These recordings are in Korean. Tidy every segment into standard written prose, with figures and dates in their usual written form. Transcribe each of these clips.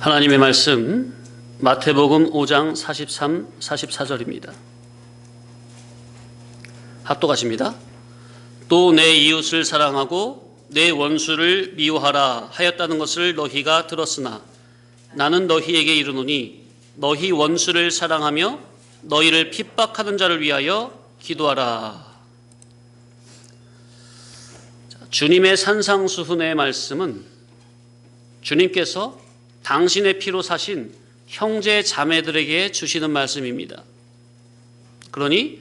하나님의 말씀 마태복음 5장 43, 44절입니다. 합독하십니다. 또 내 이웃을 사랑하고 내 원수를 미워하라 하였다는 것을 너희가 들었으나 나는 너희에게 이르노니 너희 원수를 사랑하며 너희를 핍박하는 자를 위하여 기도하라. 주님의 산상수훈의 말씀은 주님께서 당신의 피로 사신 형제 자매들에게 주시는 말씀입니다. 그러니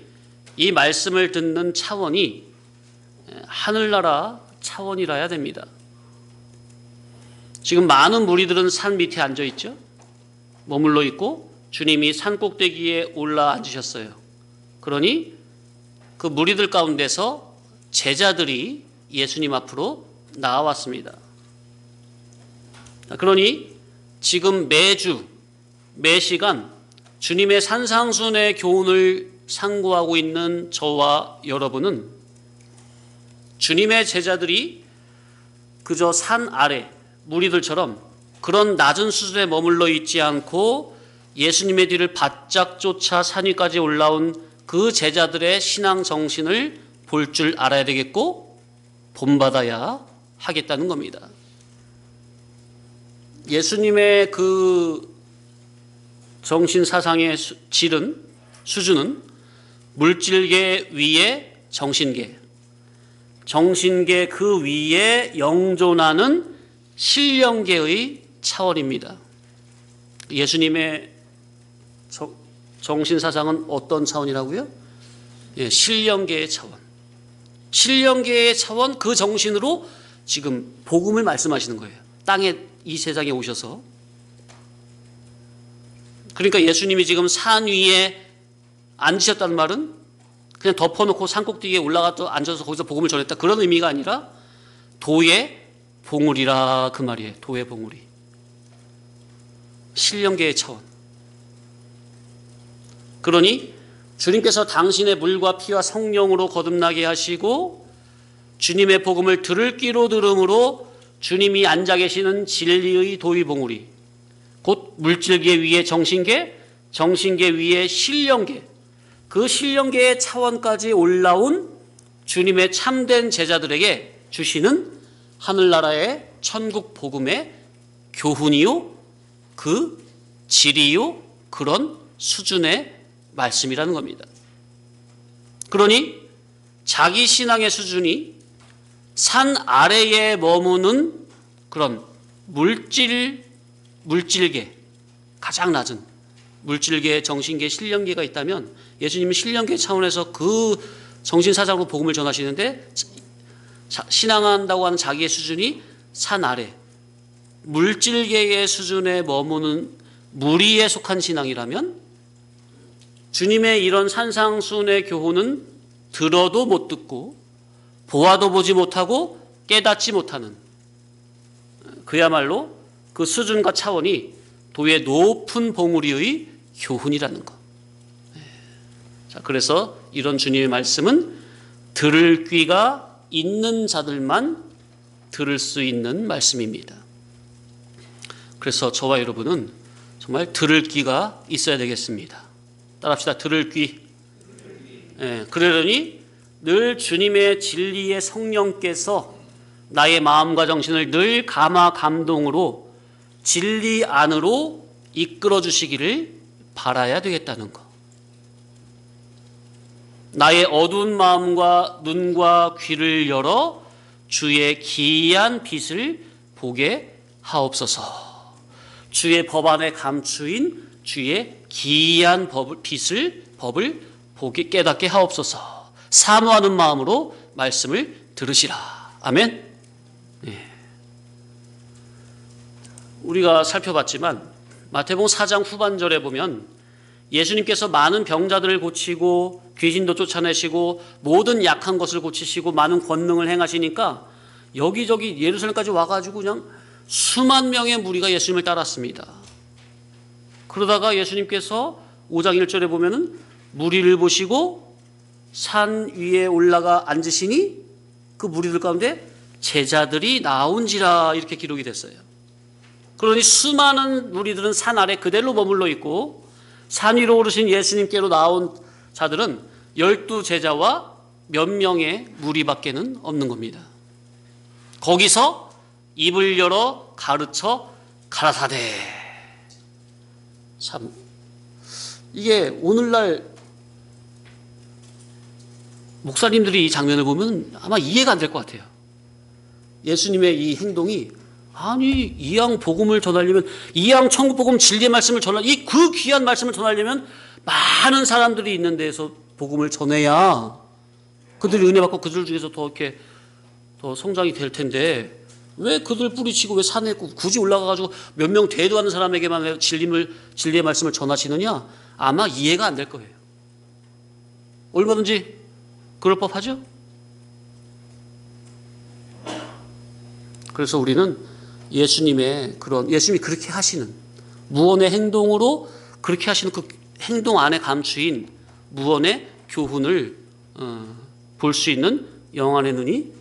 이 말씀을 듣는 차원이 하늘나라 차원이라야 됩니다. 지금 많은 무리들은 산 밑에 앉아 있죠. 머물러 있고 주님이 산 꼭대기에 올라 앉으셨어요. 그러니 그 무리들 가운데서 제자들이 예수님 앞으로 나와왔습니다. 그러니 지금 매주 매시간 주님의 산상순의 교훈을 상고하고 있는 저와 여러분은 주님의 제자들이 그저 산 아래 무리들처럼 그런 낮은 수준에 머물러 있지 않고 예수님의 뒤를 바짝 쫓아 산 위까지 올라온 그 제자들의 신앙 정신을 볼 줄 알아야 되겠고 본받아야 하겠다는 겁니다. 예수님의 그 정신 사상의 질은 수준은 물질계 위에 정신계, 정신계 그 위에 영존하는 신령계의 차원입니다. 예수님의 정신 사상은 어떤 차원이라고요? 신령계의 차원. 신령계의 차원 그 정신으로 지금 복음을 말씀하시는 거예요. 땅에 이 세상에 오셔서. 그러니까 예수님이 지금 산 위에 앉으셨다는 말은 그냥 덮어놓고 산꼭대기에 올라가서 앉아서 거기서 복음을 전했다 그런 의미가 아니라 도의 봉우리라 그 말이에요. 도의 봉우리. 신령계의 차원. 그러니 주님께서 당신의 물과 피와 성령으로 거듭나게 하시고 주님의 복음을 들을 귀로 들음으로 주님이 앉아 계시는 진리의 도의 봉우리, 곧 물질계 위에 정신계, 정신계 위에 신령계, 그 신령계의 차원까지 올라온 주님의 참된 제자들에게 주시는 하늘나라의 천국 복음의 교훈이요, 그 질이요, 그런 수준의 말씀이라는 겁니다. 그러니 자기 신앙의 수준이 산 아래에 머무는 그런 물질계, 가장 낮은 물질계, 정신계, 신령계가 있다면 예수님은 신령계 차원에서 그 정신사상으로 복음을 전하시는데 신앙한다고 하는 자기의 수준이 산 아래 물질계의 수준에 머무는 무리에 속한 신앙이라면 주님의 이런 산상순의 교훈은 들어도 못 듣고 보아도 보지 못하고 깨닫지 못하는 그야말로 그 수준과 차원이 도의 높은 봉우리의 교훈이라는 것. 자, 그래서 이런 주님의 말씀은 들을 귀가 있는 자들만 들을 수 있는 말씀입니다. 그래서 저와 여러분은 정말 들을 귀가 있어야 되겠습니다. 따라합시다. 들을 귀. 그러려니 늘 주님의 진리의 성령께서 나의 마음과 정신을 늘 감화 감동으로 진리 안으로 이끌어 주시기를 바라야 되겠다는 것. 나의 어두운 마음과 눈과 귀를 열어 주의 기이한 빛을 보게 하옵소서. 주의 법 안에 감추인 주의 기이한 법을 보게 깨닫게 하옵소서. 사모하는 마음으로 말씀을 들으시라. 아멘. 우리가 살펴봤지만 마태복음 4장 후반절에 보면 예수님께서 많은 병자들을 고치고 귀신도 쫓아내시고 모든 약한 것을 고치시고 많은 권능을 행하시니까 여기저기 예루살렘까지 와가지고 그냥 수만 명의 무리가 예수님을 따랐습니다. 그러다가 예수님께서 5장 1절에 보면은 무리를 보시고 산 위에 올라가 앉으시니 그 무리들 가운데 제자들이 나온지라 이렇게 기록이 됐어요. 그러니 수많은 무리들은 산 아래 그대로 머물러 있고 산 위로 오르신 예수님께로 나온 자들은 12제자와 몇 명의 무리밖에는 없는 겁니다. 거기서 입을 열어 가르쳐 가라사대. 참, 이게 오늘날 목사님들이 이 장면을 보면 아마 이해가 안 될 것 같아요. 예수님의 이 행동이, 아니 이양 복음을 전하려면, 이양 천국 복음 진리의 말씀을 전하려면, 그 귀한 말씀을 전하려면 많은 사람들이 있는 데에서 복음을 전해야 그들이 은혜 받고 그들 중에서 더 이렇게 더 성장이 될 텐데, 왜 그들 뿌리치고 왜 산에 굳이 올라가가지고 몇 명 대도 하는 사람에게만 왜 진리의 말씀을 전하시느냐? 아마 이해가 안 될 거예요. 얼마든지 그럴 법하죠? 그래서 우리는 예수님이 그렇게 하시는 무언의 행동으로 그렇게 하시는 그 행동 안에 감추인 무언의 교훈을 볼 수 있는 영안의 눈이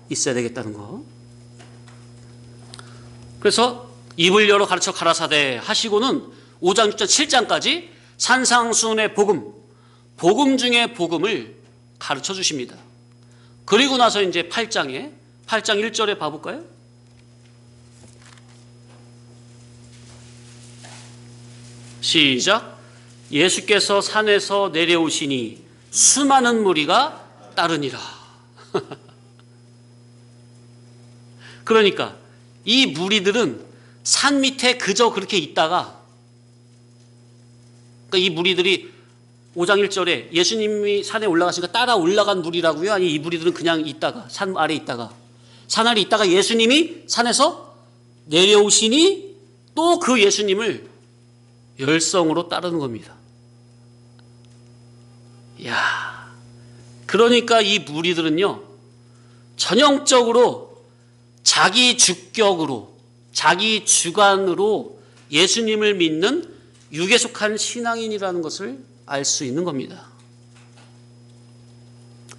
있어야 되겠다는 거. 그래서 입을 열어 가르쳐 가라사대 하시고는 5장, 6장, 7장까지 산상수훈의 복음 중에 복음을 가르쳐 주십니다. 그리고 나서 이제 8장 1절에 봐볼까요? 시작. 예수께서 산에서 내려오시니 수많은 무리가 따르니라. 그러니까 이 무리들은 산 밑에 그저 그렇게 있다가, 그러니까 이 무리들이 5장 1절에 예수님이 산에 올라가시니까 따라 올라간 무리라고요? 아니, 이 무리들은 그냥 있다가, 산 아래 있다가, 산 아래 있다가 예수님이 산에서 내려오시니 또 그 예수님을 열성으로 따르는 겁니다. 이야, 그러니까 이 무리들은요, 전형적으로 자기 주격으로, 자기 주관으로 예수님을 믿는 육에 속한 신앙인이라는 것을 알 수 있는 겁니다.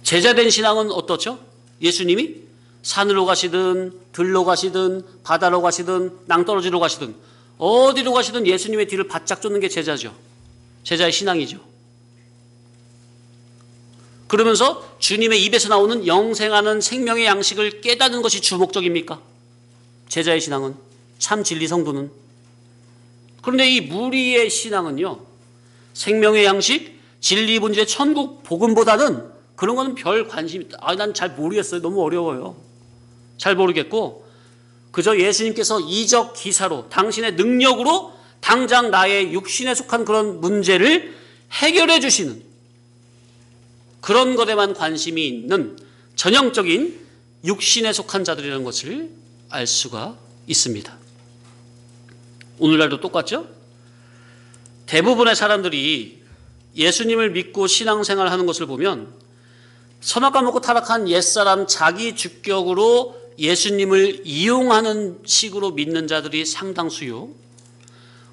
제자된 신앙은 어떻죠? 예수님이 산으로 가시든 들로 가시든 바다로 가시든 낭떠러지로 가시든 어디로 가시든 예수님의 뒤를 바짝 쫓는 게 제자죠. 제자의 신앙이죠. 그러면서 주님의 입에서 나오는 영생하는 생명의 양식을 깨닫는 것이 주목적입니까? 제자의 신앙은, 참 진리 성도는. 그런데 이 무리의 신앙은요, 생명의 양식, 진리 본질의 천국 복음보다는 그런 거는 별 관심이, 난 잘 모르겠어요. 너무 어려워요. 잘 모르겠고, 그저 예수님께서 이적 기사로 당신의 능력으로 당장 나의 육신에 속한 그런 문제를 해결해 주시는 그런 것에만 관심이 있는 전형적인 육신에 속한 자들이라는 것을 알 수가 있습니다. 오늘날도 똑같죠? 대부분의 사람들이 예수님을 믿고 신앙생활을 하는 것을 보면 선악과 먹고 타락한 옛사람 자기 주격으로 예수님을 이용하는 식으로 믿는 자들이 상당수요.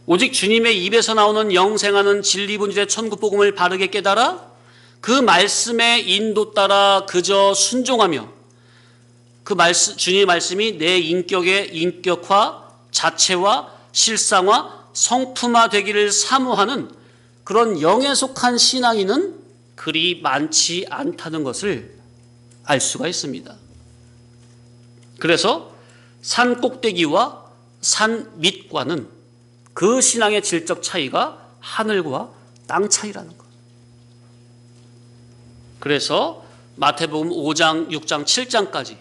오직 주님의 입에서 나오는 영생하는 진리 본질의 천국 복음을 바르게 깨달아 그 말씀의 인도 따라 그저 순종하며 그 말씀, 주님의 말씀이 내 인격의 인격화, 자체화, 실상화, 성품화 되기를 사모하는 그런 영에 속한 신앙인은 그리 많지 않다는 것을 알 수가 있습니다. 그래서 산 꼭대기와 산 밑과는 그 신앙의 질적 차이가 하늘과 땅 차이라는 것. 그래서 마태복음 5장, 6장, 7장까지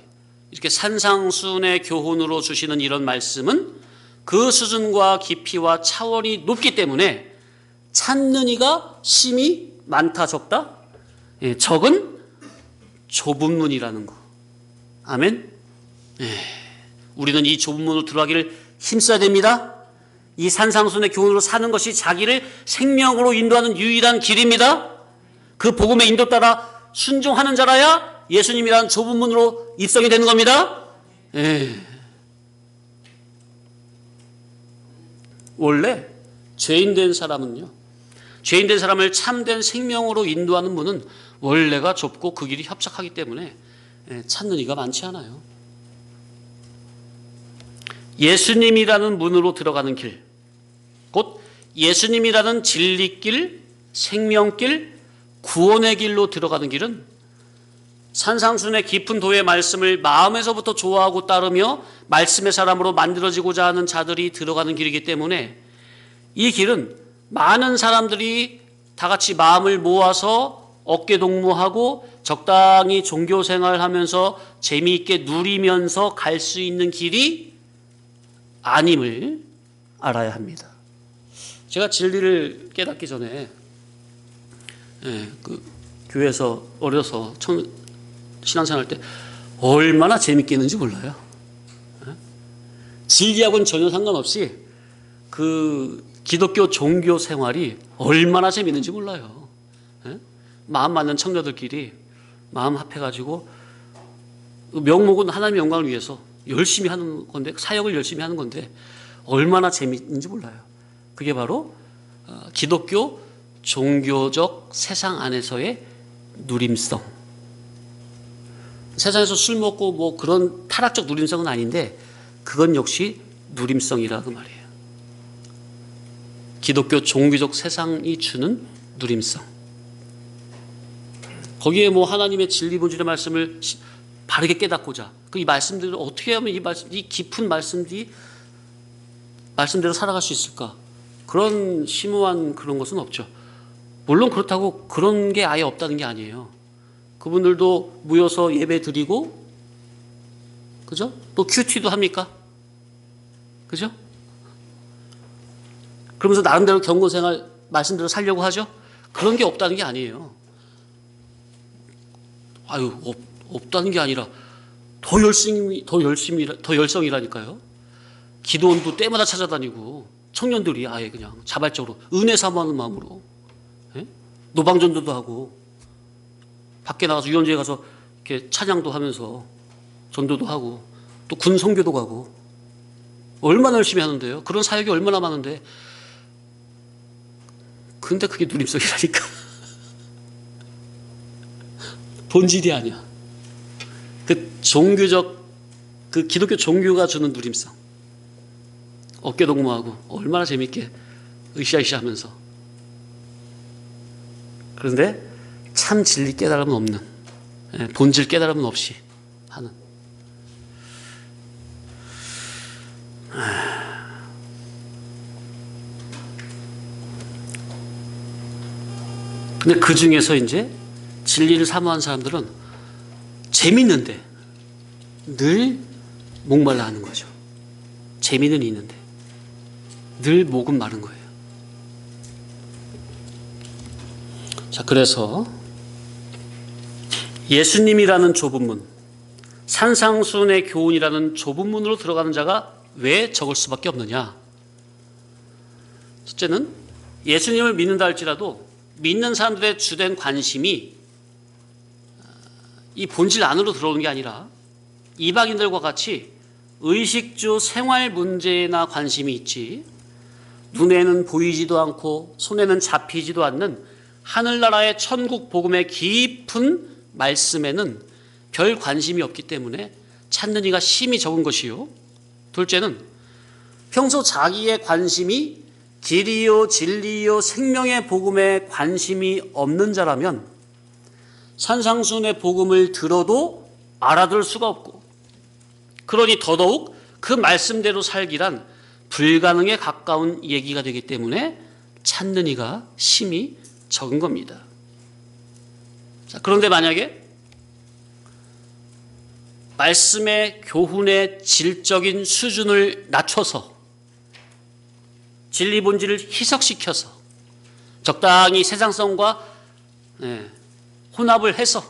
이렇게 산상수훈의 교훈으로 주시는 이런 말씀은 그 수준과 깊이와 차원이 높기 때문에 찾는 이가 심히 많다 적다? 적은 좁은 문이라는 거. 아멘? 우리는 이 좁은 문으로 들어가기를 힘써야 됩니다. 이 산상수훈의 교훈으로 사는 것이 자기를 생명으로 인도하는 유일한 길입니다. 그 복음의 인도 따라 순종하는 자라야 예수님이란 좁은 문으로 입성이 되는 겁니다. 원래 죄인된 사람은요, 죄인된 사람을 참된 생명으로 인도하는 문은 원래가 좁고 그 길이 협착하기 때문에 찾는 이가 많지 않아요. 예수님이라는 문으로 들어가는 길, 곧 예수님이라는 진리길, 생명길, 구원의 길로 들어가는 길은 산상순의 깊은 도의 말씀을 마음에서부터 좋아하고 따르며 말씀의 사람으로 만들어지고자 하는 자들이 들어가는 길이기 때문에 이 길은 많은 사람들이 다 같이 마음을 모아서 어깨동무하고 적당히 종교생활을 하면서 재미있게 누리면서 갈 수 있는 길이 아님을 알아야 합니다. 제가 진리를 깨닫기 전에 교회에서 어려서 신앙생활 때 얼마나 재밌게 했는지 몰라요. 진리하고는 전혀 상관없이 그 기독교 종교 생활이 얼마나 재밌는지 몰라요. 마음 맞는 청년들끼리 마음 합해가지고 명목은 하나님의 영광을 위해서 열심히 하는 건데, 사역을 열심히 하는 건데 얼마나 재밌는지 몰라요. 그게 바로 기독교 종교적 세상 안에서의 누림성. 세상에서 술 먹고 뭐 그런 타락적 누림성은 아닌데 그건 역시 누림성이라 그 말이에요. 기독교 종교적 세상이 주는 누림성. 거기에 뭐 하나님의 진리 본질의 말씀을 바르게 깨닫고자 이 말씀들을 어떻게 하면 이 깊은 말씀들이 말씀대로 살아갈 수 있을까? 그런 심오한 그런 것은 없죠. 물론 그렇다고 그런 게 아예 없다는 게 아니에요. 그분들도 모여서 예배 드리고, 그죠? 또 큐티도 합니까? 그죠? 그러면서 나름대로 경건생활 말씀대로 살려고 하죠? 그런 게 없다는 게 아니에요. 없다는 게 아니라 더 열성이라니까요. 기도원도 때마다 찾아다니고, 청년들이 아예 그냥 자발적으로 은혜 사모하는 마음으로 노방전도도 하고, 밖에 나가서 유원지에 가서 이렇게 찬양도 하면서 전도도 하고, 또 군 선교도 가고, 얼마나 열심히 하는데요. 그런 사역이 얼마나 많은데. 근데 그게 누림성이라니까. 본질이 아니야. 그 종교적, 그 기독교 종교가 주는 누림성. 어깨동무하고 얼마나 재밌게 으쌰으쌰 하면서. 그런데 참 진리 깨달음은 없는, 본질 깨달음은 없이 하는. 근데 그 중에서 이제 진리를 사모한 사람들은 재밌는데 늘 목말라 하는 거죠. 재미는 있는데 늘 목은 마른 거예요. 자, 그래서 예수님이라는 좁은 문, 산상순의 교훈이라는 좁은 문으로 들어가는 자가 왜 적을 수밖에 없느냐? 첫째는 예수님을 믿는다 할지라도 믿는 사람들의 주된 관심이 이 본질 안으로 들어오는 게 아니라 이방인들과 같이 의식주 생활 문제나 관심이 있지, 눈에는 보이지도 않고 손에는 잡히지도 않는 하늘나라의 천국 복음의 깊은 말씀에는 별 관심이 없기 때문에 찾는 이가 심히 적은 것이요. 둘째는 평소 자기의 관심이 길이요 진리요 생명의 복음에 관심이 없는 자라면 산상순의 복음을 들어도 알아들 수가 없고, 그러니 더더욱 그 말씀대로 살기란 불가능에 가까운 얘기가 되기 때문에 찾는 이가 심히 적은 겁니다. 자, 그런데 만약에 말씀의 교훈의 질적인 수준을 낮춰서 진리 본질을 희석시켜서 적당히 세상성과 혼합을 해서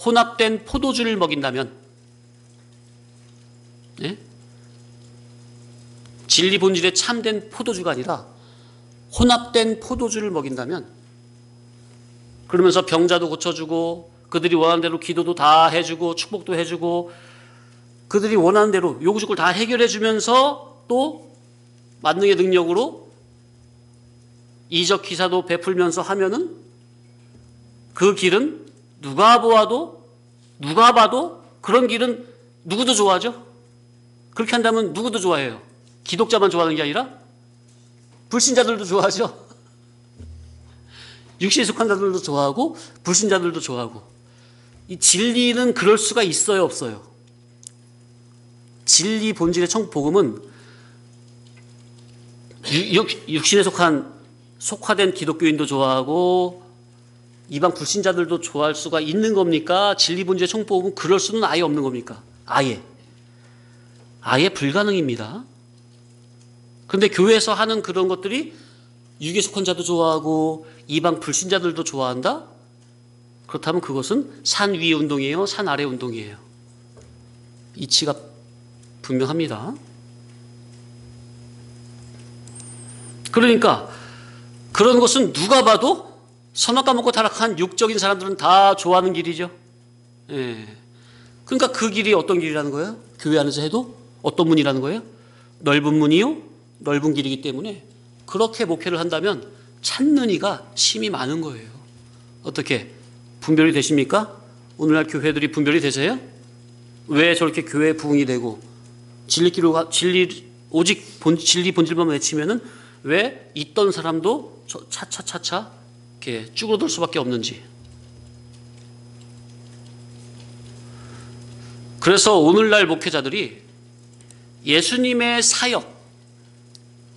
혼합된 포도주를 먹인다면, 진리 본질에 참된 포도주가 아니라 혼합된 포도주를 먹인다면, 그러면서 병자도 고쳐주고 그들이 원하는 대로 기도도 다 해주고 축복도 해주고 그들이 원하는 대로 요구조건을 다 해결해주면서 또 만능의 능력으로 이적 기사도 베풀면서 하면은 그 길은 누가 봐도 그런 길은 누구도 좋아하죠? 그렇게 한다면 누구도 좋아해요? 기독자만 좋아하는 게 아니라 불신자들도 좋아하죠. 육신에 속한 자들도 좋아하고 불신자들도 좋아하고. 이 진리는 그럴 수가 있어요, 없어요? 진리 본질의 복음은 육신에 속화된 기독교인도 좋아하고 이방 불신자들도 좋아할 수가 있는 겁니까? 진리 본질의 복음은 그럴 수는 아예 없는 겁니까? 아예 불가능입니다. 그런데 교회에서 하는 그런 것들이 육에 속한 자도 좋아하고 이방 불신자들도 좋아한다? 그렇다면 그것은 산 위 운동이에요? 산 아래 운동이에요? 이치가 분명합니다. 그러니까 그런 것은 누가 봐도 선악과 먹고 타락한 육적인 사람들은 다 좋아하는 길이죠. 예. 그러니까 그 길이 어떤 길이라는 거예요? 교회 안에서 해도 어떤 문이라는 거예요? 넓은 문이요? 넓은 길이기 때문에 그렇게 목회를 한다면 찾는 이가 심이 많은 거예요. 어떻게? 분별이 되십니까? 오늘날 교회들이 분별이 되세요? 왜 저렇게 교회에 부흥이 되고 오직 진리 본질만 외치면은 왜 있던 사람도 차차차차 이렇게 쭈그러들 수밖에 없는지. 그래서 오늘날 목회자들이 예수님의 사역,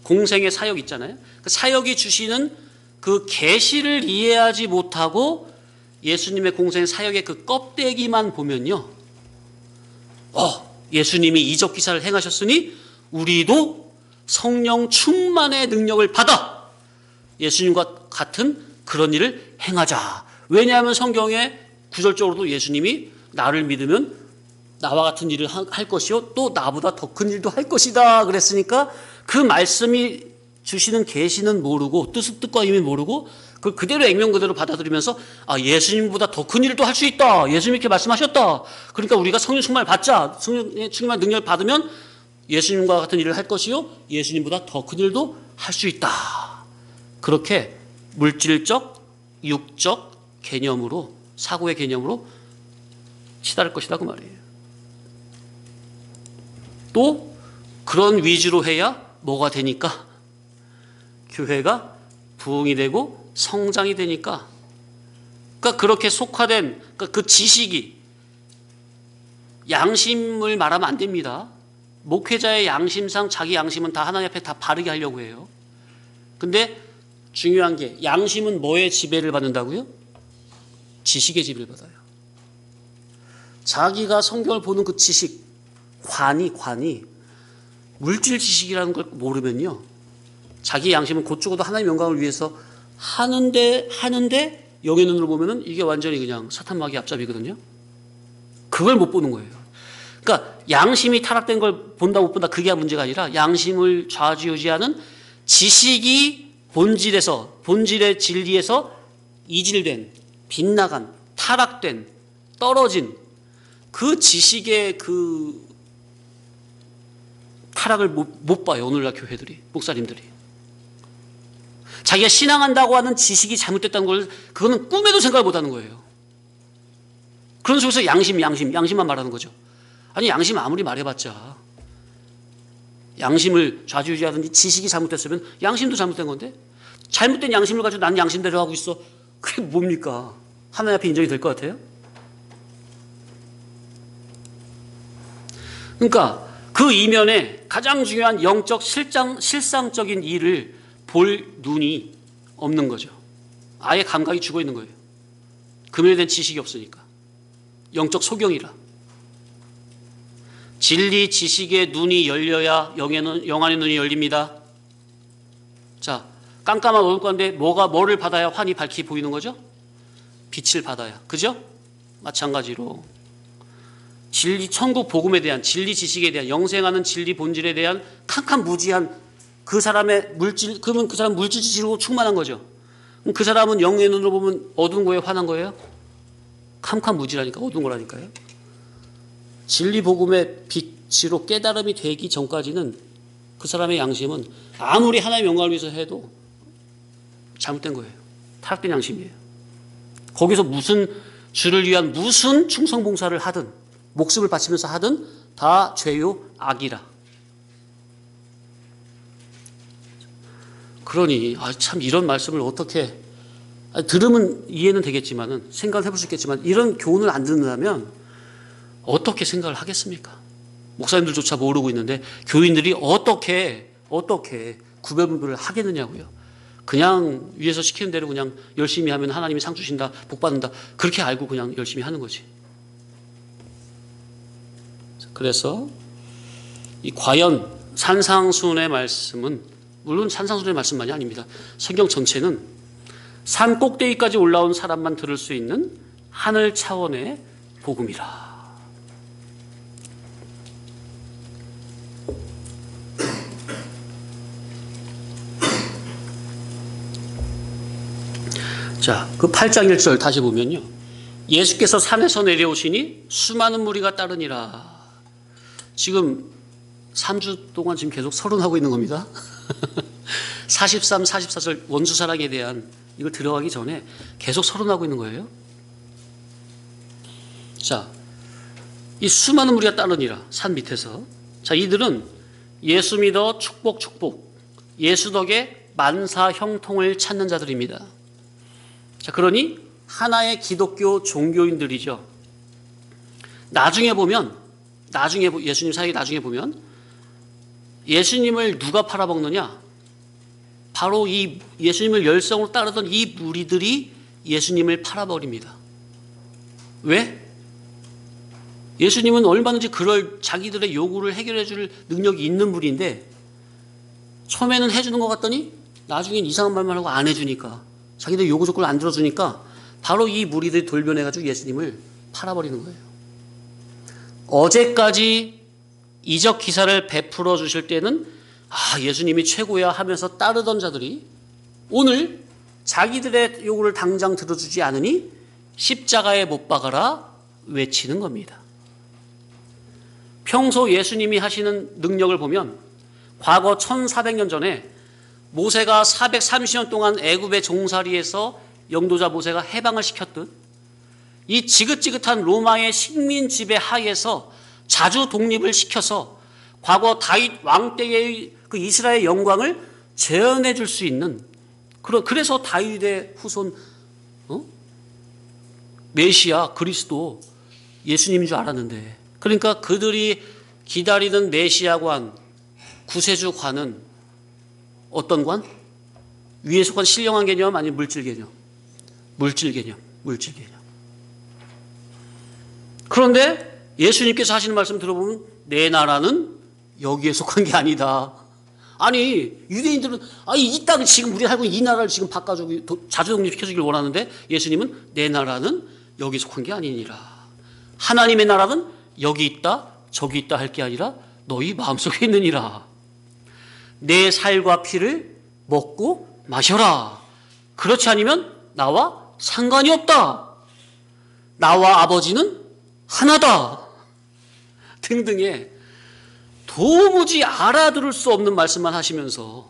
공생의 사역 있잖아요. 그 사역이 주시는 그 계시를 이해하지 못하고 예수님의 공생의 사역의 그 껍데기만 보면요. 예수님이 이적 기사를 행하셨으니 우리도 성령 충만의 능력을 받아 예수님과 같은 그런 일을 행하자. 왜냐하면 성경에 구절적으로도 예수님이 나를 믿으면 나와 같은 일을 할 것이요 또 나보다 더 큰 일도 할 것이다 그랬으니까 그 말씀이 주시는 계시는 모르고 뜻과 의미 모르고 그걸 그대로 액면 그대로 받아들이면서 예수님보다 더 큰 일도 할 수 있다. 예수님이 이렇게 말씀하셨다. 그러니까 우리가 성령 충만을 받자. 성령 충만의 능력을 받으면 예수님과 같은 일을 할 것이요 예수님보다 더 큰 일도 할 수 있다. 그렇게 물질적, 육적 개념으로 사고의 개념으로 치달을 것이다 그 말이에요. 또 그런 위주로 해야 뭐가 되니까? 교회가 부흥이 되고 성장이 되니까. 그러니까 그렇게 속화된 그 지식이 양심을 말하면 안 됩니다. 목회자의 양심상 자기 양심은 다 하나님 앞에 다 바르게 하려고 해요. 근데 중요한 게 양심은 뭐의 지배를 받는다고요? 지식의 지배를 받아요. 자기가 성경을 보는 그 지식, 관이 물질 지식이라는 걸 모르면요. 자기 양심은 곧 죽어도 하나님의 영광을 위해서 하는데 영의 눈으로 보면은 이게 완전히 그냥 사탄마귀 앞잡이거든요. 그걸 못 보는 거예요. 그러니까 양심이 타락된 걸 본다 못 본다 그게 문제가 아니라 양심을 좌지우지하는 지식이 본질의 진리에서 이질된, 빗나간, 타락된, 떨어진 그 지식의 그 타락을 못 봐요. 오늘날 교회들이, 목사님들이. 자기가 신앙한다고 하는 지식이 잘못됐다는 걸 그거는 꿈에도 생각을 못하는 거예요. 그런 속에서 양심만 말하는 거죠. 아니 양심 아무리 말해봤자 양심을 좌지우지하든지 지식이 잘못됐으면 양심도 잘못된 건데 잘못된 양심을 가지고 난 양심대로 하고 있어. 그게 뭡니까? 하나님 앞에 인정이 될 것 같아요? 그러니까 그 이면에 가장 중요한 영적 실상적인 일을 볼 눈이 없는 거죠. 아예 감각이 죽어 있는 거예요. 금연에 대한 지식이 없으니까. 영적 소경이라. 진리 지식의 눈이 열려야 영안의 눈이 열립니다. 자, 깜깜한 어둠 가운데 뭐를 받아야 환히 밝히 보이는 거죠? 빛을 받아야. 그죠? 마찬가지로 진리 천국 복음에 대한 진리 지식에 대한 영생하는 진리 본질에 대한 캄캄무지한 그 사람의 물질, 그러면 그 사람 물질 지식으로 충만한 거죠. 그럼 그 사람은 영의 눈으로 보면 어두운 거예요, 환한 거예요? 캄캄무지라니까 어두운 거라니까요. 진리 복음의 빛으로 깨달음이 되기 전까지는 그 사람의 양심은 아무리 하나님의 영광을 위해서 해도 잘못된 거예요. 타락된 양심이에요. 거기서 주를 위한 무슨 충성봉사를 하든 목숨을 바치면서 하든 다 죄요 악이라. 그러니 참 이런 말씀을 어떻게 들으면 이해는 되겠지만은 생각을 해볼 수 있겠지만 이런 교훈을 안 듣는다면 어떻게 생각을 하겠습니까? 목사님들조차 모르고 있는데 교인들이 어떻게 구별분별을 하겠느냐고요. 그냥 위에서 시키는 대로 그냥 열심히 하면 하나님이 상 주신다, 복 받는다 그렇게 알고 그냥 열심히 하는 거지. 그래서 이 과연 산상수훈의 말씀은 물론 산상수훈의 말씀만이 아닙니다. 성경 전체는 산 꼭대기까지 올라온 사람만 들을 수 있는 하늘 차원의 복음이라. 자, 그 8장 1절 다시 보면요. 예수께서 산에서 내려오시니 수많은 무리가 따르니라. 지금 3주 동안 지금 계속 서론하고 있는 겁니다. 43, 44절 원수사랑에 대한 이걸 들어가기 전에 계속 서론하고 있는 거예요. 자, 이 수많은 무리가 따르니라. 산 밑에서. 자, 이들은 예수 믿어 축복 예수 덕에 만사 형통을 찾는 자들입니다. 자, 그러니 하나의 기독교 종교인들이죠. 나중에 예수님 사역이 나중에 보면 예수님을 누가 팔아먹느냐? 바로 이 예수님을 열성으로 따르던 이 무리들이 예수님을 팔아버립니다. 왜? 예수님은 얼마든지 그럴 자기들의 요구를 해결해 줄 능력이 있는 분인데 처음에는 해주는 것 같더니 나중엔 이상한 말만 하고 안 해주니까 자기들 요구 조건을 안 들어주니까 바로 이 무리들이 돌변해가지고 예수님을 팔아버리는 거예요. 어제까지 이적 기사를 베풀어 주실 때는 예수님이 최고야 하면서 따르던 자들이 오늘 자기들의 요구를 당장 들어주지 않으니 십자가에 못 박아라 외치는 겁니다. 평소 예수님이 하시는 능력을 보면 과거 1400년 전에 모세가 430년 동안 애굽의 종살이에서 영도자 모세가 해방을 시켰듯 이 지긋지긋한 로마의 식민 지배 하에서 자주 독립을 시켜서 과거 다윗 왕 때의 그 이스라엘 영광을 재현해 줄 수 있는 그래서 다윗의 후손 메시아 그리스도 예수님인 줄 알았는데 그러니까 그들이 기다리는 메시아관 구세주 관은 어떤 관? 위에서 관 신령한 개념 아니면 물질 개념? 물질 개념. 그런데 예수님께서 하시는 말씀 들어보면 내 나라는 여기에 속한 게 아니다. 아니 유대인들은 이 땅을 지금 우리 살고 있는 이 나라를 지금 바꿔주고 자주 독립시켜주길 원하는데 예수님은 내 나라는 여기 속한 게 아니니라. 하나님의 나라는 여기 있다 저기 있다 할 게 아니라 너희 마음속에 있느니라. 내 살과 피를 먹고 마셔라. 그렇지 않으면 나와 상관이 없다. 나와 아버지는 하나다. 등등의 도무지 알아들을 수 없는 말씀만 하시면서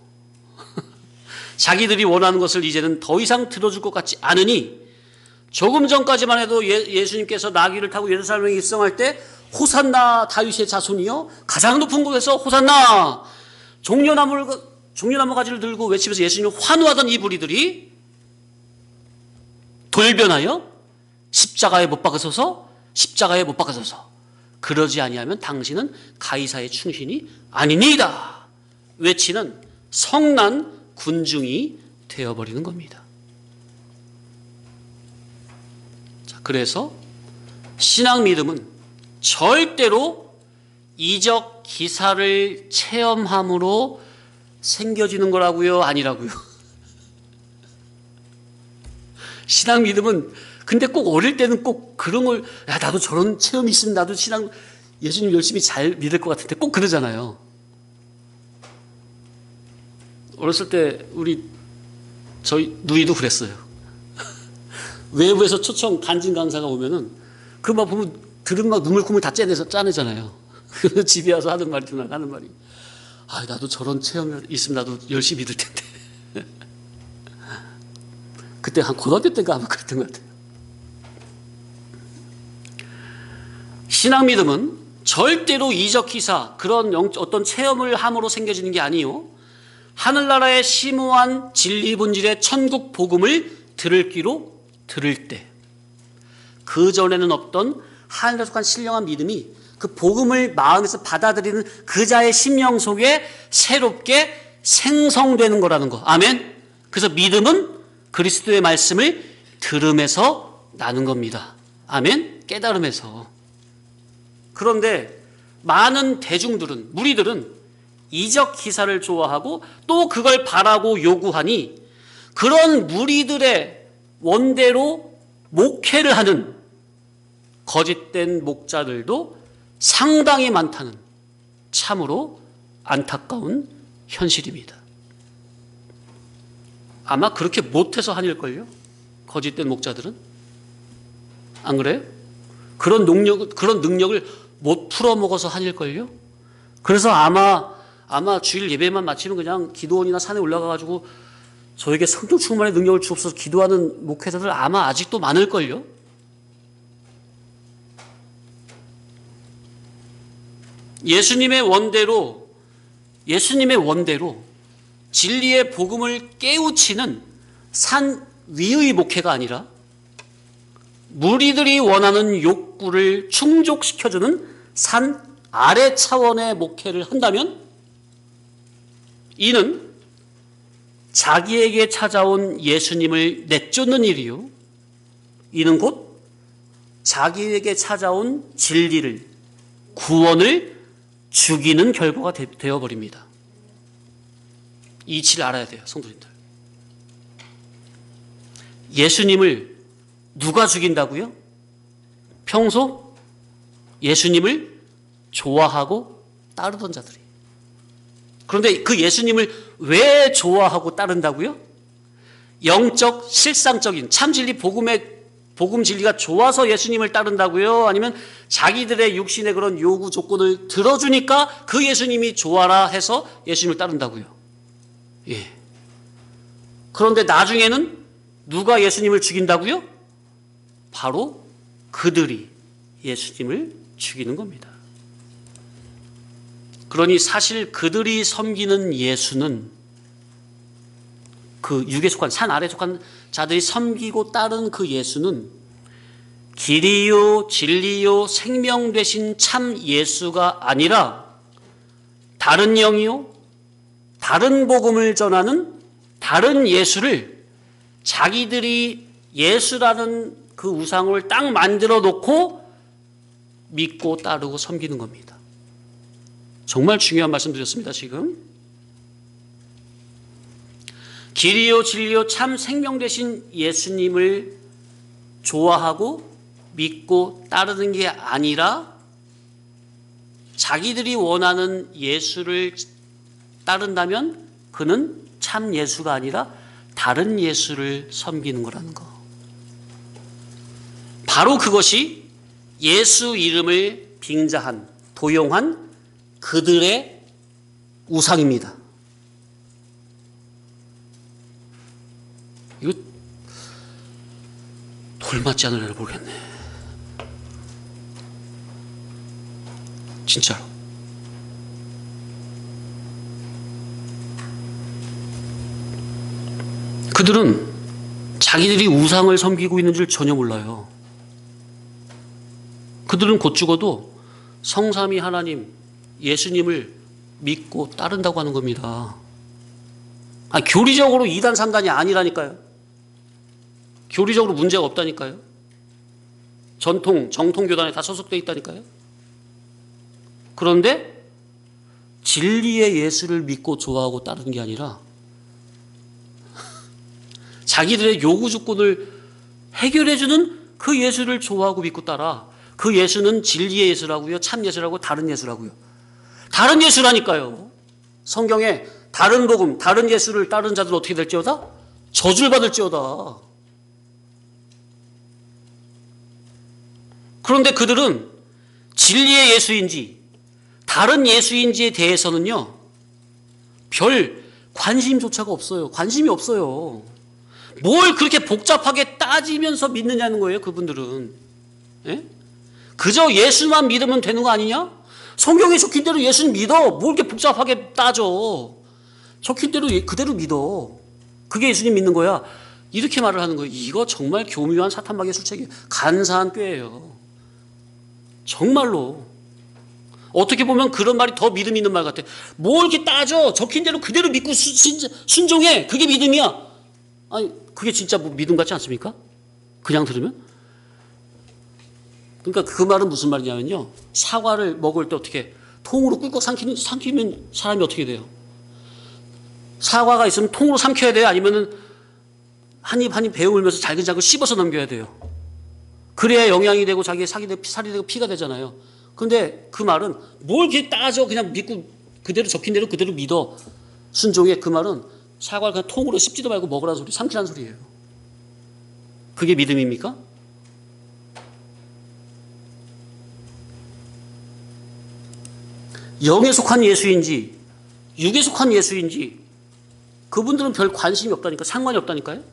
자기들이 원하는 것을 이제는 더 이상 들어줄 것 같지 않으니 조금 전까지만 해도 예수님께서 나귀를 타고 예루살렘에 입성할 때 호산나 다윗의 자손이요 가장 높은 곳에서 호산나 종려나무 가지를 들고 외치면서 예수님을 환호하던 이 무리들이 돌변하여 십자가에 못 박으소서 그러지 아니하면 당신은 가이사의 충신이 아니니이다 외치는 성난 군중이 되어버리는 겁니다. 자, 그래서 신앙 믿음은 절대로 이적 기사를 체험함으로 생겨지는 거라고요? 아니라고요? 신앙 믿음은 근데 꼭 어릴 때는 꼭 그런 걸 나도 저런 체험이 있으면 나도 신앙 예수님 열심히 잘 믿을 것 같은데 꼭 그러잖아요. 어렸을 때 저희 누이도 그랬어요. 외부에서 초청 간증 강사가 오면은 그 막 보면 들으면 막 눈물콧물 다 짜내잖아요. 그래서 집에 와서 하는 말이 나도 저런 체험이 있으면 나도 열심히 믿을 텐데. 그때 한 고등학교 때인가 아마 그랬던 것 같아요. 신앙 믿음은 절대로 이적 기사 그런 어떤 체험을 함으로 생겨지는 게 아니요 하늘나라의 심오한 진리 본질의 천국 복음을 들을 귀로 들을 때, 그 전에는 없던 하늘에 속한 신령한 믿음이 그 복음을 마음에서 받아들이는 그 자의 심령 속에 새롭게 생성되는 거라는 거. 아멘. 그래서 믿음은 그리스도의 말씀을 들음에서 나는 겁니다. 아멘. 깨달음에서. 그런데 많은 대중들은, 무리들은 이적 기사를 좋아하고 또 그걸 바라고 요구하니 그런 무리들의 원대로 목회를 하는 거짓된 목자들도 상당히 많다는 참으로 안타까운 현실입니다. 아마 그렇게 못해서 한일걸요? 거짓된 목자들은? 안 그래요? 그런 능력을 못 풀어먹어서 한일걸요? 그래서 아마 주일 예배만 마치면 그냥 기도원이나 산에 올라가가지고 저에게 성령 충만의 능력을 주옵소서 기도하는 목회자들 아마 아직도 많을걸요? 예수님의 원대로 진리의 복음을 깨우치는 산 위의 목회가 아니라 무리들이 원하는 욕구를 충족시켜주는 산 아래 차원의 목회를 한다면 이는 자기에게 찾아온 예수님을 내쫓는 일이요, 이는 곧 자기에게 찾아온 진리를, 구원을 죽이는 결과가 되어버립니다. 이 이치를 알아야 돼요, 성도님들. 예수님을 누가 죽인다고요? 평소 예수님을 좋아하고 따르던 자들이. 그런데 그 예수님을 왜 좋아하고 따른다고요? 영적, 실상적인 참진리 복음 진리가 좋아서 예수님을 따른다고요? 아니면 자기들의 육신의 그런 요구 조건을 들어주니까 그 예수님이 좋아라 해서 예수님을 따른다고요? 예. 그런데 나중에는 누가 예수님을 죽인다고요? 바로 그들이 예수님을 죽이는 겁니다. 그러니 사실 그들이 섬기는 예수는, 그 육에 속한 산 아래에 속한 자들이 섬기고 따른 그 예수는 길이요 진리요 생명 되신 참 예수가 아니라 다른 영이요 다른 복음을 전하는 다른 예수를 자기들이 예수라는 그 우상을 딱 만들어 놓고 믿고 따르고 섬기는 겁니다. 정말 중요한 말씀 드렸습니다. 지금 길이요 진리요 참 생명 되신 예수님을 좋아하고 믿고 따르는 게 아니라 자기들이 원하는 예수를 따른다면 그는 참 예수가 아니라 다른 예수를 섬기는 거라는 거. 바로 그것이 예수 이름을 빙자한, 도용한 그들의 우상입니다. 이거 돌 맞지 않을래나 모르겠네. 진짜로. 그들은 자기들이 우상을 섬기고 있는 줄 전혀 몰라요. 그들은 곧 죽어도 성삼위 하나님, 예수님을 믿고 따른다고 하는 겁니다. 교리적으로 2단 3단이 아니라니까요. 교리적으로 문제가 없다니까요. 정통교단에 다 소속되어 있다니까요. 그런데 진리의 예수를 믿고 좋아하고 따르는 게 아니라 자기들의 요구 조건을 해결해주는 그 예수를 좋아하고 믿고 따라. 그 예수는 진리의 예수라고요, 참 예수라고, 다른 예수라고요. 다른 예수라니까요. 성경에 다른 복음, 다른 예수를 따르는 자들은 어떻게 될지어다? 저주를 받을지어다. 그런데 그들은 진리의 예수인지 다른 예수인지에 대해서는요, 별 관심조차가 없어요. 관심이 없어요. 뭘 그렇게 복잡하게 따지면서 믿느냐는 거예요, 그분들은. 예? 그저 예수만 믿으면 되는 거 아니냐? 성경에 적힌 대로 예수는 믿어. 뭘 이렇게 복잡하게 따져. 적힌 대로 그대로 믿어. 그게 예수님 믿는 거야. 이렇게 말을 하는 거예요. 이거 정말 교묘한 사탄마귀의 술책이에요. 간사한 꾀예요. 정말로. 어떻게 보면 그런 말이 더 믿음 있는 말 같아. 뭘 이렇게 따져. 적힌 대로 그대로 믿고 순종해. 그게 믿음이야. 아니, 그게 진짜 뭐 믿음 같지 않습니까? 그냥 들으면? 그러니까 그 말은 무슨 말이냐면요. 사과를 먹을 때 어떻게 통으로 꿀꺽 삼키면 사람이 어떻게 돼요? 사과가 있으면 통으로 삼켜야 돼요? 아니면은 한 입 한 입 베어물면서 잘근잘근 씹어서 넘겨야 돼요? 그래야 영양이 되고 자기의 살이 되고 피가 되잖아요. 그런데 그 말은 뭘 이렇게 따져 그냥 믿고 그대로 적힌 대로 그대로 믿어 순종해. 그 말은 사과를 그냥 통으로 씹지도 말고 먹으라는 소리, 삼키라는 소리예요. 그게 믿음입니까? 영에 속한 예수인지 육에 속한 예수인지 그분들은 별 관심이 없다니까. 상관이 없다니까요.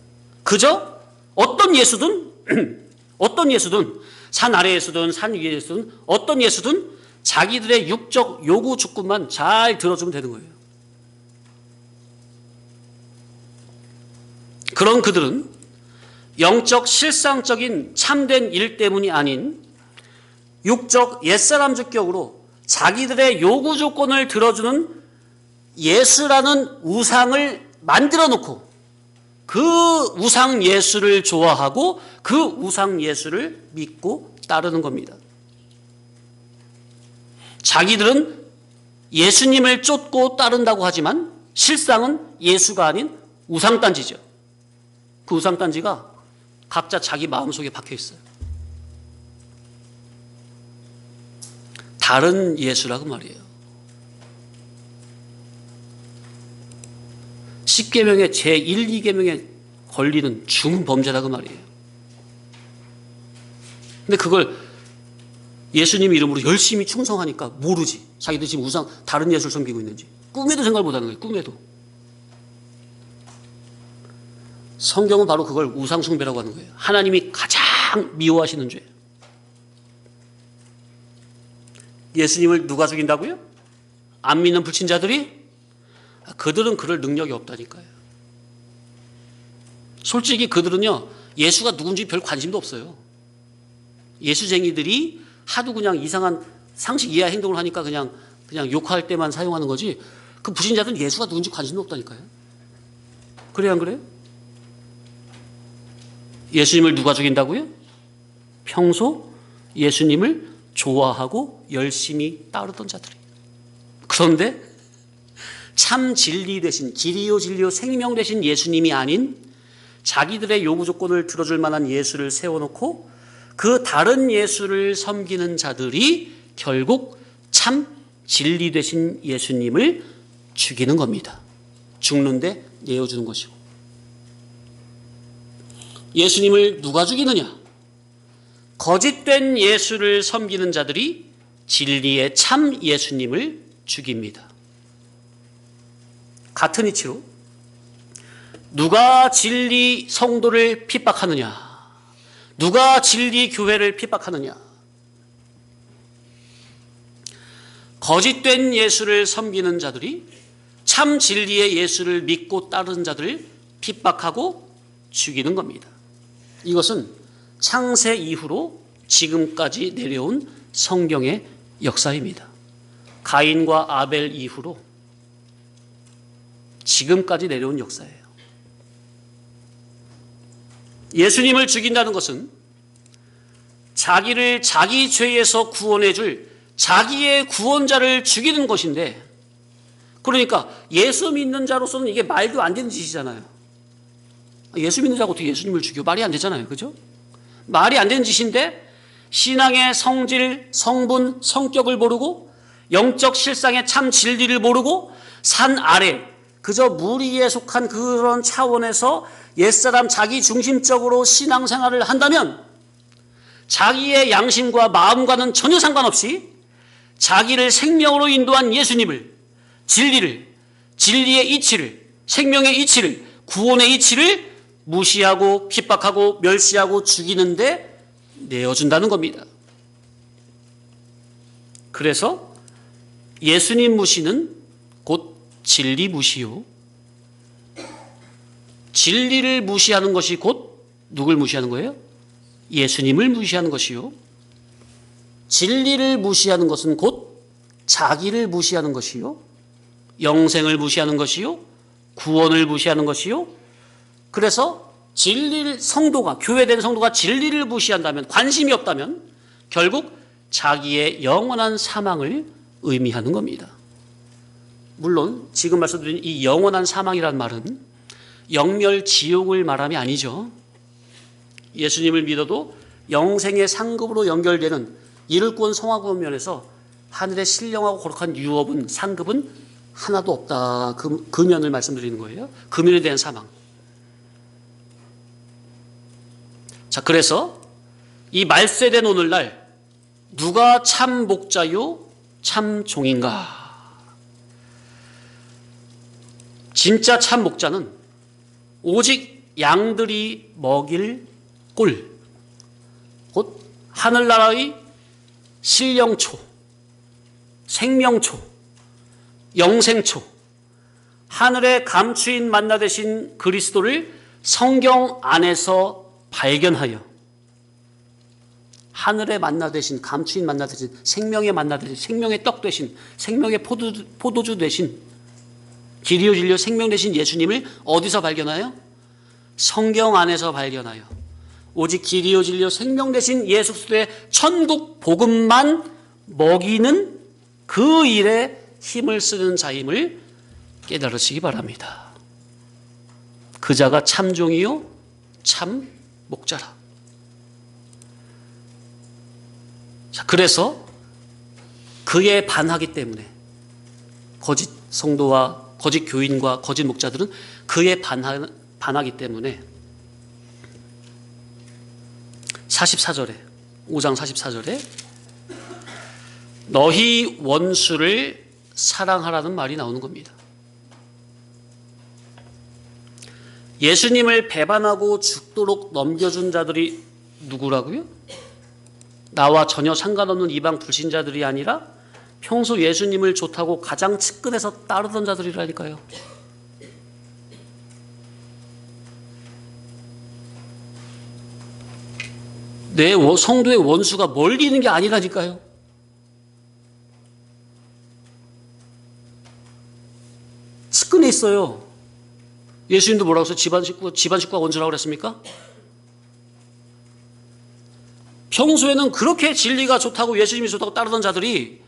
그저 어떤 예수든 어떤 예수든 산 아래 예수든 산 위에 예수든 어떤 예수든 자기들의 육적 요구 조건만 잘 들어주면 되는 거예요. 그런 그들은 영적 실상적인 참된 일 때문이 아닌 육적 옛사람 주격으로 자기들의 요구 조건을 들어주는 예수라는 우상을 만들어 놓고 그 우상 예수를 좋아하고 그 우상 예수를 믿고 따르는 겁니다. 자기들은 예수님을 쫓고 따른다고 하지만 실상은 예수가 아닌 우상단지죠. 그 우상단지가 각자 자기 마음속에 박혀 있어요. 다른 예수라고 말이에요. 10계명의 제1, 2계명에 걸리는 중범죄라고 말이에요. 근데 그걸 예수님 이름으로 열심히 충성하니까 모르지. 자기들 지금 우상 다른 예수를 섬기고 있는지. 꿈에도 생각을 못하는 거예요. 꿈에도. 성경은 바로 그걸 우상숭배라고 하는 거예요. 하나님이 가장 미워하시는 죄. 예수님을 누가 죽인다고요? 안 믿는 불신자들이? 그들은 그럴 능력이 없다니까요. 솔직히 그들은요, 예수가 누군지 별 관심도 없어요. 예수쟁이들이 하도 그냥 이상한 상식 이하 행동을 하니까 그냥 욕할 때만 사용하는 거지, 그 불신자들은 예수가 누군지 관심도 없다니까요. 그래요, 안 그래요? 예수님을 누가 죽인다고요? 평소 예수님을 좋아하고 열심히 따르던 자들이. 그런데 참 진리 되신 길이요 진리요 생명 되신 예수님이 아닌 자기들의 요구 조건을 들어줄 만한 예수를 세워놓고 그 다른 예수를 섬기는 자들이 결국 참 진리 되신 예수님을 죽이는 겁니다. 죽는데 내어주는 것이고. 예수님을 누가 죽이느냐? 거짓된 예수를 섬기는 자들이 진리의 참 예수님을 죽입니다. 같은 이치로 누가 진리 성도를 핍박하느냐? 누가 진리 교회를 핍박하느냐? 거짓된 예수를 섬기는 자들이 참 진리의 예수를 믿고 따르는 자들을 핍박하고 죽이는 겁니다. 이것은 창세 이후로 지금까지 내려온 성경의 역사입니다. 가인과 아벨 이후로 지금까지 내려온 역사예요. 예수님을 죽인다는 것은 자기를 자기 죄에서 구원해 줄 자기의 구원자를 죽이는 것인데, 그러니까 예수 믿는 자로서는 이게 말도 안 되는 짓이잖아요. 예수 믿는 자가 어떻게 예수님을 죽여? 말이 안 되잖아요. 그죠? 말이 안 되는 짓인데 신앙의 성질, 성분, 성격을 모르고 영적 실상의 참 진리를 모르고 산 아래 그저 무리에 속한 그런 차원에서 옛사람 자기 중심적으로 신앙생활을 한다면 자기의 양심과 마음과는 전혀 상관없이 자기를 생명으로 인도한 예수님을, 진리를, 진리의 이치를, 생명의 이치를, 구원의 이치를 무시하고 핍박하고 멸시하고 죽이는데 내어준다는 겁니다. 그래서 예수님 무시는 곧 진리 무시요 진리를 무시하는 것이 곧 누굴 무시하는 거예요? 예수님을 무시하는 것이요. 진리를 무시하는 것은 곧 자기를 무시하는 것이요. 영생을 무시하는 것이요. 구원을 무시하는 것이요. 그래서 성도가, 교회된 성도가 진리를 무시한다면, 관심이 없다면 결국 자기의 영원한 사망을 의미하는 겁니다. 물론 지금 말씀드린 이 영원한 사망이란 말은 영멸 지옥을 말함이 아니죠. 예수님을 믿어도 영생의 상급으로 연결되는 이룰권 성화구원 면에서 하늘의 신령하고 거룩한 유업은 상급은 하나도 없다. 그 면을 말씀드리는 거예요. 그 면에 대한 사망. 자, 그래서 이 말세된 오늘날 누가 참 목자요 참 종인가? 진짜 참 목자는 오직 양들이 먹일 꿀, 곧 하늘나라의 신령초, 생명초, 영생초, 하늘의 감추인 만나 되신 그리스도를 성경 안에서 발견하여 하늘의 만나 되신, 감추인 만나 되신, 생명의 만나 되신, 생명의 떡 되신, 생명의 포도주 되신, 길이요 진리요 생명 되신 예수님을 어디서 발견하여? 성경 안에서 발견하여 오직 길이요 진리요 생명 되신 예수 그리스도의 천국 복음만 먹이는 그 일에 힘을 쓰는 자임을 깨달으시기 바랍니다. 그 자가 참종이요 참 목자라. 자, 그래서 그에 반하기 때문에 거짓 성도와 거짓 교인과 거짓 목자들은 그에 반하기 때문에 44절에 5장 44절에 너희 원수를 사랑하라는 말이 나오는 겁니다. 예수님을 배반하고 죽도록 넘겨준 자들이 누구라고요? 나와 전혀 상관없는 이방 불신자들이 아니라 평소 예수님을 좋다고 가장 측근에서 따르던 자들이라니까요. 내 성도의 원수가 멀리 있는 게 아니라니까요. 측근에 있어요. 예수님도 뭐라고 해서 집안 식구가 원수라고 그랬습니까? 평소에는 그렇게 진리가 좋다고 예수님이 좋다고 따르던 자들이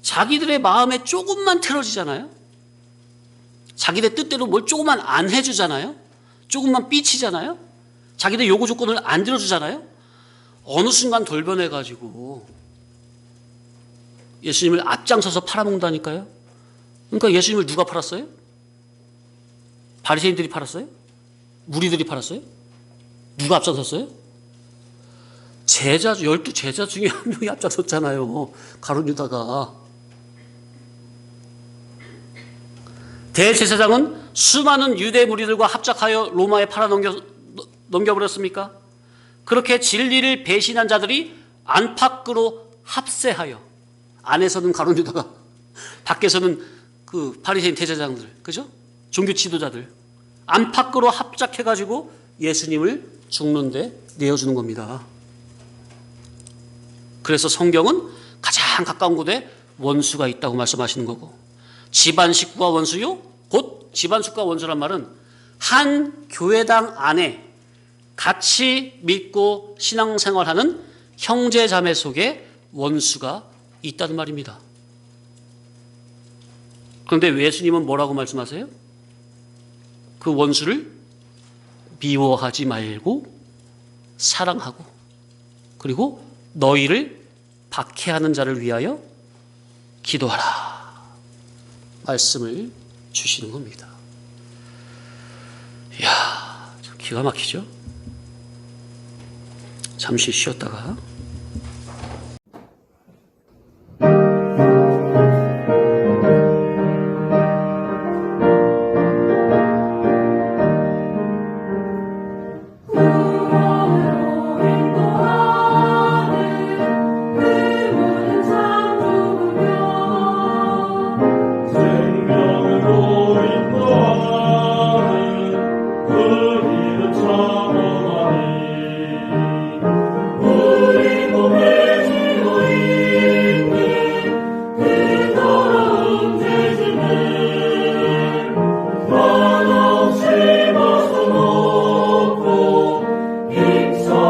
자기들의 마음에 조금만 틀어지잖아요. 자기들 뜻대로 뭘 조금만 안 해주잖아요. 조금만 삐치잖아요. 자기들 요구 조건을 안 들어주잖아요. 어느 순간 돌변해가지고 예수님을 앞장서서 팔아먹는다니까요. 그러니까 예수님을 누가 팔았어요? 바리새인들이 팔았어요? 무리들이 팔았어요? 누가 앞장섰어요? 12제자 중에 한 명이 앞장섰잖아요. 가룟 유다가. 대제사장은 수많은 유대 무리들과 합작하여 로마에 팔아 넘겨버렸습니까? 그렇게 진리를 배신한 자들이 안팎으로 합세하여, 안에서는 가룟 유다가, 밖에서는 그 바리새인 대제사장들, 그죠? 종교 지도자들 안팎으로 합작해가지고 예수님을 죽는데 내어주는 겁니다. 그래서 성경은 가장 가까운 곳에 원수가 있다고 말씀하시는 거고, 집안 식구가 원수요? 곧 집안 식구가 원수란 말은 한 교회당 안에 같이 믿고 신앙생활하는 형제 자매 속에 원수가 있다는 말입니다. 그런데 예수님은 뭐라고 말씀하세요? 그 원수를 미워하지 말고 사랑하고, 그리고 너희를 박해하는 자를 위하여 기도하라 말씀을 주시는 겁니다. 이야, 참 기가 막히죠? 잠시 쉬었다가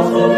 또